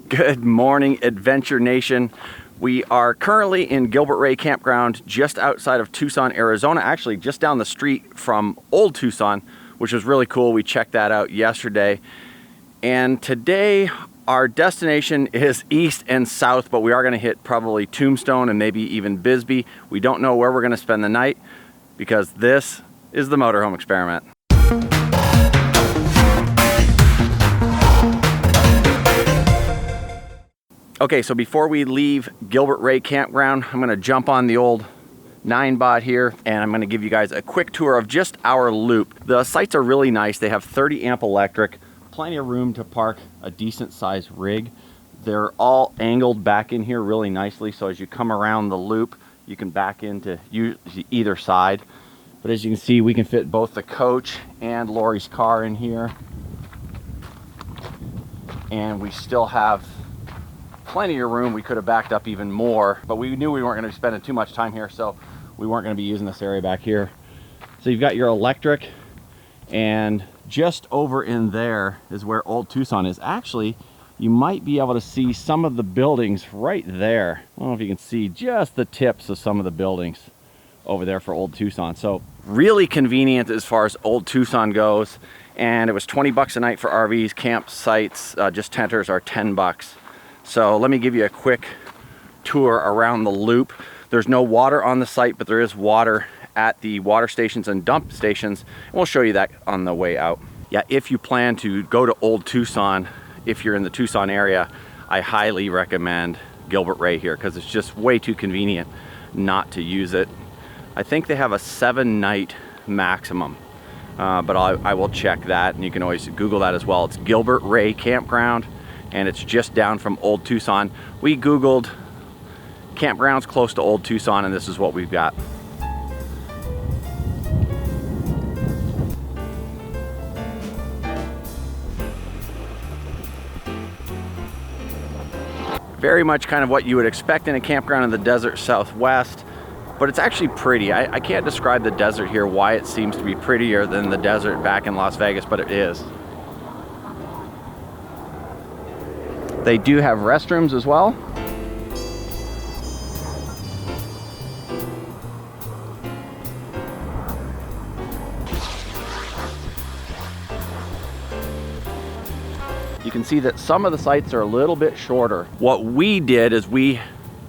Good morning, Adventure Nation. We are currently in Gilbert Ray Campground just outside of Tucson, Arizona, actually just down the street from Old Tucson, which was really cool. We checked that out yesterday. And today our destination is east and south, but we are going to hit probably Tombstone and maybe even Bisbee. We don't know where we're going to spend the night because this is the motorhome experiment. Okay, so before we leave Gilbert Ray Campground, I'm gonna jump on the old 9-bot here and I'm gonna give you guys a quick tour of just our loop. The sites are really nice. They have 30 amp electric, plenty of room to park a decent sized rig. They're all angled back in here really nicely, so as you come around the loop, you can back into either side. But as you can see, we can fit both the coach and Lori's car in here. And we still have plenty of room. We could have backed up even more, but we knew we weren't going to be spending too much time here, so we weren't going to be using this area back here. So you've got your electric, and just over in there is where Old Tucson is. Actually, you might be able to see some of the buildings right there. I don't know if you can see just the tips of some of the buildings over there for Old Tucson. So really convenient as far as Old Tucson goes, and it was 20 bucks a night for RVs. Campsites, just tenters, are 10 bucks. So let me give you a quick tour around the loop. There's no water on the site, but there is water at the water stations and dump stations. And we'll show you that on the way out. Yeah, if you plan to go to Old Tucson, if you're in the Tucson area, I highly recommend Gilbert Ray here because it's just way too convenient not to use it. I think they have a 7-night maximum, but I will check that, and you can always Google that as well. It's Gilbert Ray Campground, and it's just down from Old Tucson. We Googled campgrounds close to Old Tucson, and this is what we've got. Very much kind of what you would expect in a campground in the desert Southwest, but it's actually pretty. I can't describe the desert here, why it seems to be prettier than the desert back in Las Vegas, but it is. They do have restrooms as well. You can see that some of the sites are a little bit shorter. What we did is we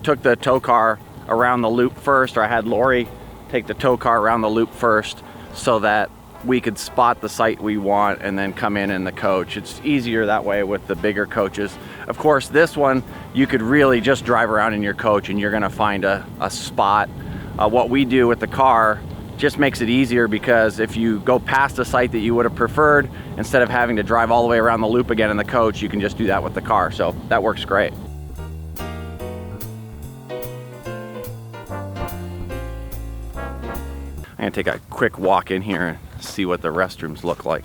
took the tow car around the loop first, or I had Lori take the tow car around the loop first so that we could spot the site we want and then come in the coach. It's easier that way with the bigger coaches. Of course, this one, you could really just drive around in your coach and you're gonna find a spot. What we do with the car just makes it easier, because if you go past a site that you would have preferred, instead of having to drive all the way around the loop again in the coach, you can just do that with the car. So that works great. I'm gonna take a quick walk in here and see what the restrooms look like.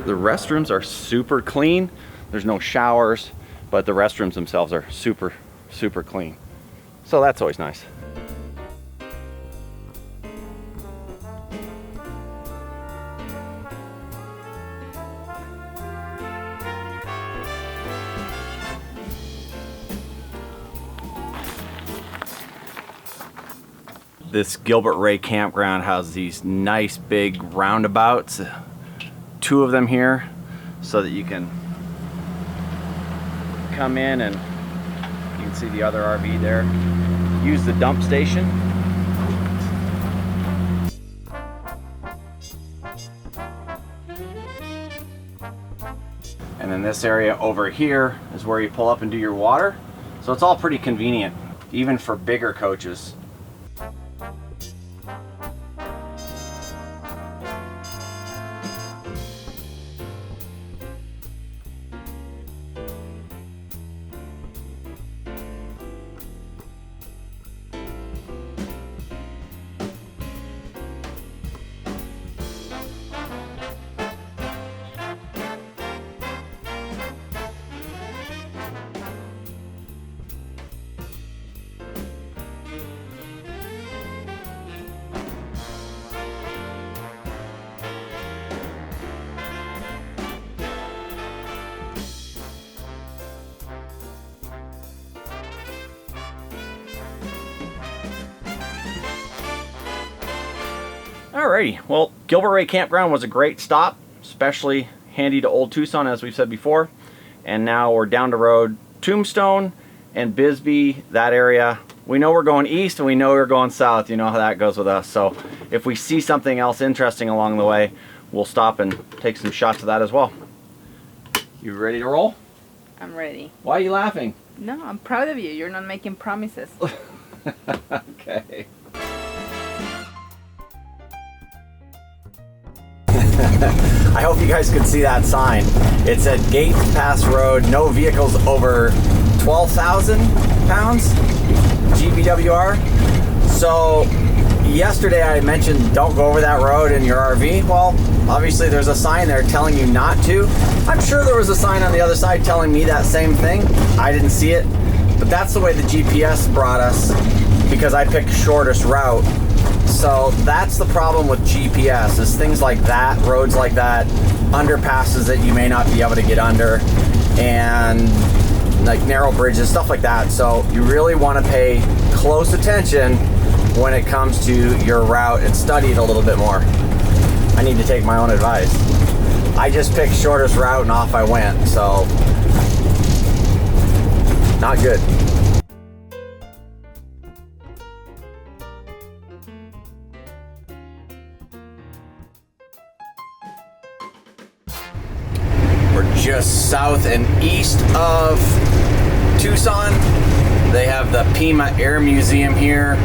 The restrooms are super clean. There's no showers, but the restrooms themselves are super, super clean. So that's always nice. This Gilbert Ray Campground has these nice big roundabouts, 2 of them here, so that you can come in and you can see the other RV there. Use the dump station. And then this area over here is where you pull up and do your water. So it's all pretty convenient, even for bigger coaches. Alrighty, well, Gilbert Ray Campground was a great stop, especially handy to Old Tucson, as we've said before. And now we're down the road, Tombstone and Bisbee, that area. We know we're going east and we know we're going south. You know how that goes with us. So if we see something else interesting along the way, we'll stop and take some shots of that as well. You ready to roll? I'm ready. Why are you laughing? No, I'm proud of you. You're not making promises. Okay. I hope you guys could see that sign. It said Gate Pass Road, no vehicles over 12,000 pounds, GVWR. So yesterday I mentioned don't go over that road in your RV. Well, obviously there's a sign there telling you not to. I'm sure there was a sign on the other side telling me that same thing. I didn't see it, but that's the way the GPS brought us because I picked shortest route. So that's the problem with GPS, is things like that, roads like that, underpasses that you may not be able to get under, and like narrow bridges, stuff like that. So you really want to pay close attention when it comes to your route and study it a little bit more. I need to take my own advice. I just picked shortest route and off I went, so not good. Just south and east of Tucson, they have the Pima Air Museum here.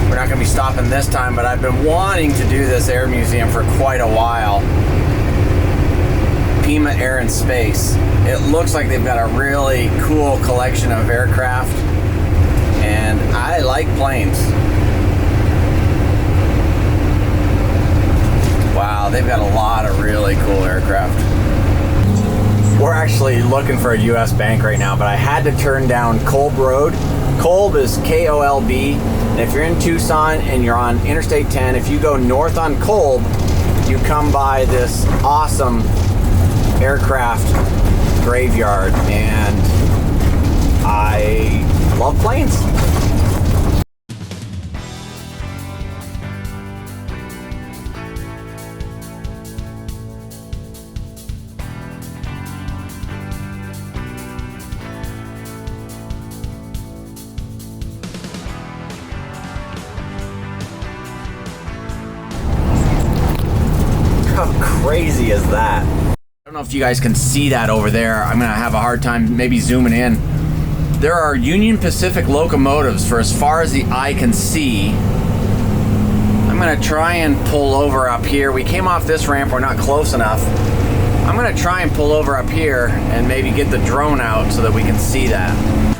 We're not going to be stopping this time, but I've been wanting to do this air museum for quite a while. Pima Air and Space. It looks like they've got a really cool collection of aircraft, and I like planes. Wow, they've got a lot of really cool aircraft. We're actually looking for a U.S. bank right now, but I had to turn down Kolb Road. Kolb is K-O-L-B, and if you're in Tucson and you're on Interstate 10, if you go north on Kolb, you come by this awesome aircraft graveyard, and I love planes. How crazy is that? I don't know if you guys can see that over there. I'm gonna have a hard time maybe zooming in. There are Union Pacific locomotives for as far as the eye can see. I'm gonna try and pull over up here. We came off this ramp, we're not close enough. I'm gonna try and pull over up here and maybe get the drone out so that we can see that.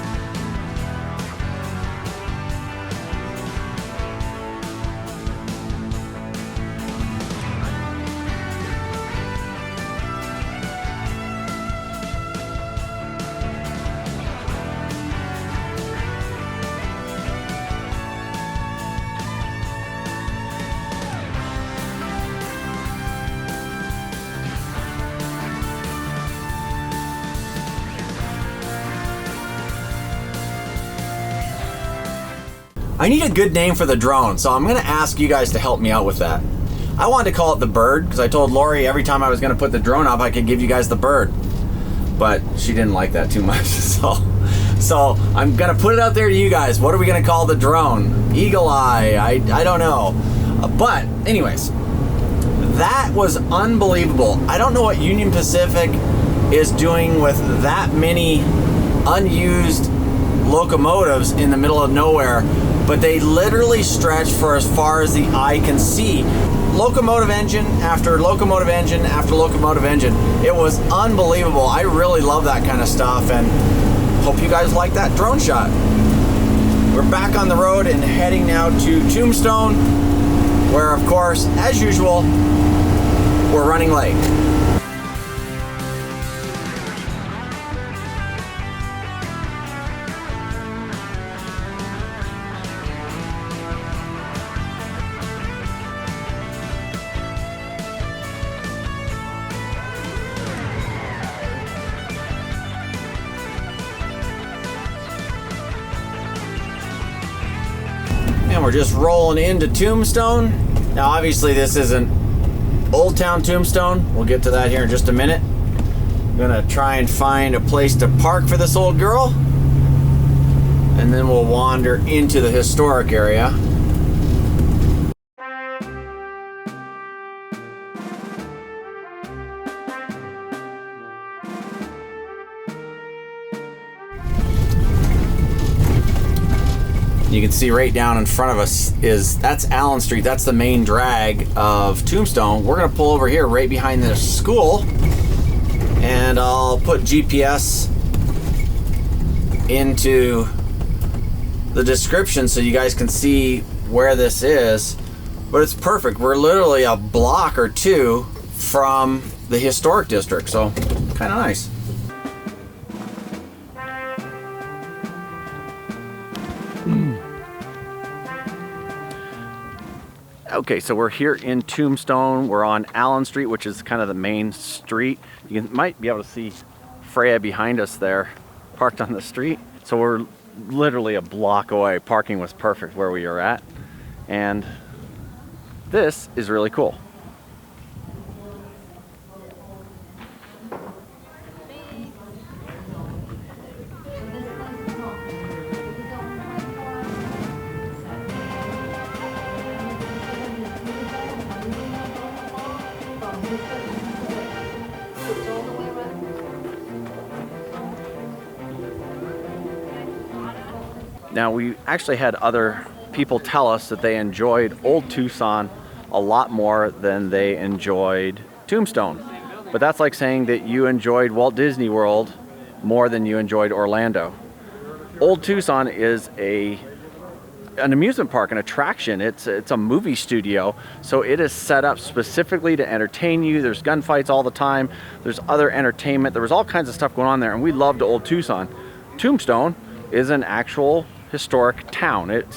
I need a good name for the drone, so I'm gonna ask you guys to help me out with that. I wanted to call it the Bird, because I told Lori every time I was gonna put the drone up, I could give you guys the Bird. But she didn't like that too much, so I'm gonna put it out there to you guys. What are we gonna call the drone? Eagle Eye, I don't know. But anyways, that was unbelievable. I don't know what Union Pacific is doing with that many unused locomotives in the middle of nowhere, but they literally stretch for as far as the eye can see. Locomotive engine after locomotive engine after locomotive engine. It was unbelievable. I really love that kind of stuff, and hope you guys like that drone shot. We're back on the road and heading now to Tombstone, where of course, as usual, we're running late. And we're just rolling into Tombstone. Now obviously this isn't Old Town Tombstone. We'll get to that here in just a minute. I'm gonna try and find a place to park for this old girl, and then we'll wander into the historic area. You can see right down in front of us that's Allen Street. That's the main drag of Tombstone. We're gonna pull over here right behind the school, and I'll put GPS into the description so you guys can see where this is. But it's perfect. We're literally a block or two from the historic district, so kind of nice. Okay, so we're here in Tombstone. We're on Allen Street, which is kind of the main street. You might be able to see Freya behind us there, parked on the street. So we're literally a block away. Parking was perfect where we are at. And this is really cool. Now, we actually had other people tell us that they enjoyed Old Tucson a lot more than they enjoyed Tombstone. But that's like saying that you enjoyed Walt Disney World more than you enjoyed Orlando. Old Tucson is an amusement park, an attraction. It's a movie studio, so it is set up specifically to entertain you. There's gunfights all the time. There's other entertainment. There was all kinds of stuff going on there, and we loved Old Tucson. Tombstone is an actual historic town. It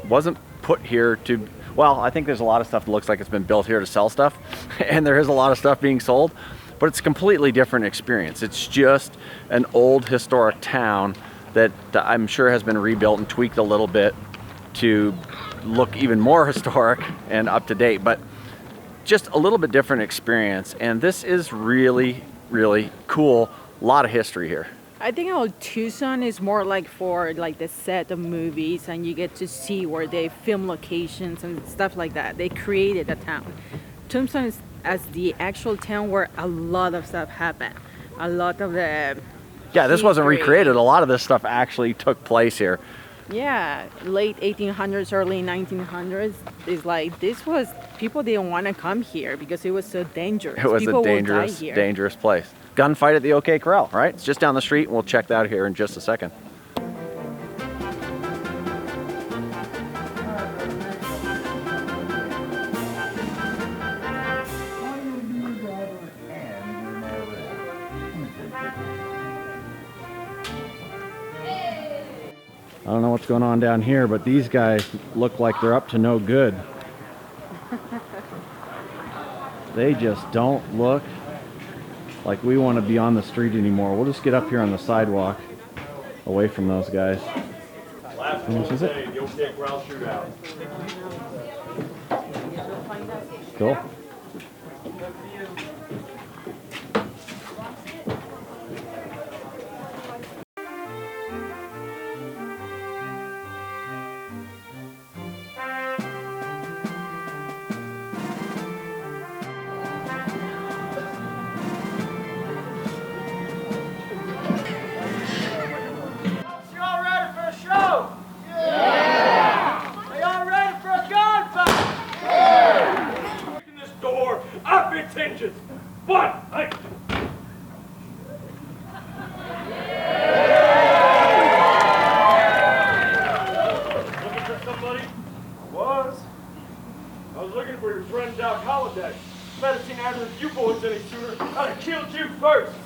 wasn't put here to, well, I think there's a lot of stuff that looks like it's been built here to sell stuff, and there is a lot of stuff being sold, but it's a completely different experience. It's just an old historic town that I'm sure has been rebuilt and tweaked a little bit to look even more historic and up to date, but just a little bit different experience. And this is really, really cool. A lot of history here. I think Old Tucson is more like for like the set of movies, and you get to see where they film locations and stuff like that. They created a town. Tombstone is as the actual town where a lot of stuff happened. A lot of the this wasn't recreated. A lot of this stuff actually took place here. Yeah, late 1800s, early 1900s. It's like this was, people didn't want to come here because it was so dangerous. It was people a dangerous place. Gunfight at the OK Corral, right? It's just down the street, and we'll check that out here in just a second. I don't know what's going on down here, but these guys look like they're up to no good. They just don't look like we want to be on the street anymore. We'll just get up here on the sidewalk away from those guys. Last one today, the OK Corral shootout. Cool.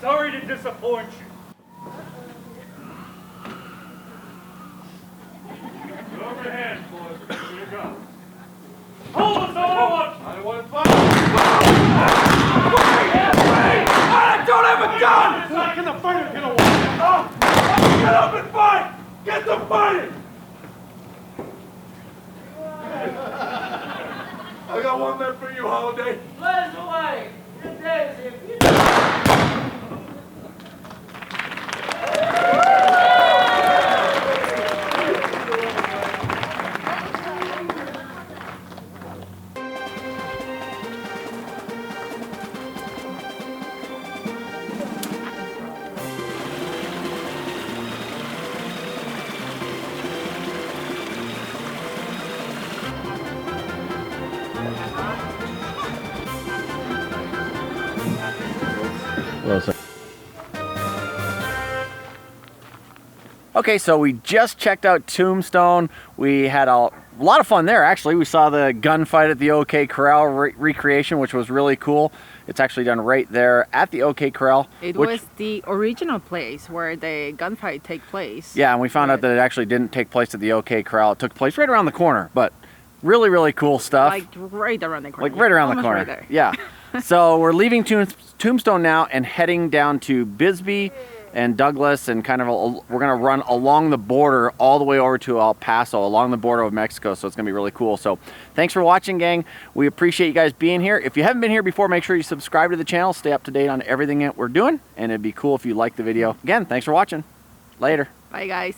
Sorry to disappoint you. Go over your hands, boys. Here you go. Hold us on! I want to fight! I don't have a gun! How can the fighter get away? Get up and fight! Get to fighting! I got got one left for you, Holiday. Blaze away. Good days if you Okay, so we just checked out Tombstone. We had a lot of fun there, actually. We saw the gunfight at the OK Corral recreation, which was really cool. It's actually done right there at the OK Corral. It was the original place where the gunfight take place. Yeah, and we found out that it actually didn't take place at the OK Corral. It took place right around the corner, but really, really cool stuff. Like right around the corner. Like right around the Almost corner. Right there. Yeah. So we're leaving Tombstone now and heading down to Bisbee and Douglas, and kind of we're gonna run along the border all the way over to El Paso, along the border of Mexico. So it's gonna be really cool. So thanks for watching, gang. We appreciate you guys being here. If you haven't been here before, make sure you subscribe to the channel, stay up to date on everything that we're doing, and it'd be cool if you liked the video. Again, thanks for watching. Later. Bye, guys.